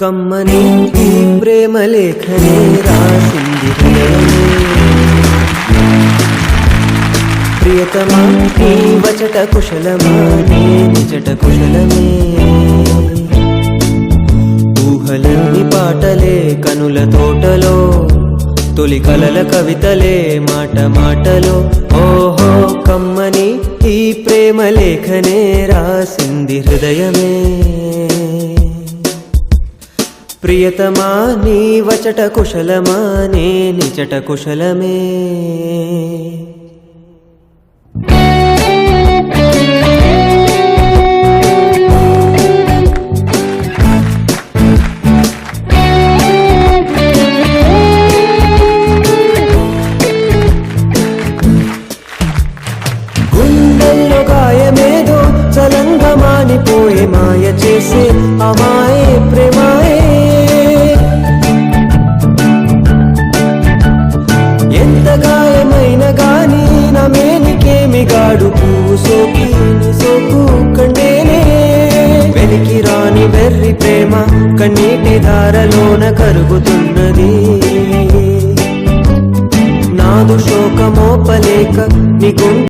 కమ్మని ఈ ప్రేమ లేఖనే రాసింది హృదయమే. ప్రియతమా నీ వచట కుశలమా నీ నిజట కుశలమే. ఊహలన్నీ పాటలే కనుల తోటలో, తొలి కలల కవితలే మాట మాటలో. ఓహో కమ్మని ఈ ప్రేమ లేఖనే రాసింది హృదయమే. ప్రియతమా నీ వచట కుశలమా నీ నిజట కుశలమే. గుండెల్లో గాయమేదో చలంగా మానిపోయే మాయ చేసే అమాయే ప్రేమాయే. ఎంత గాయమైన గాని నా మేనికేమి గాడు పువ్వు సోకి నీ సోకు కండేనే. వెలికి రాని వెర్రి ప్రేమ కన్నీటి ధారలోన కరుగుతున్నది. నాదు శోకమోపలేక నీ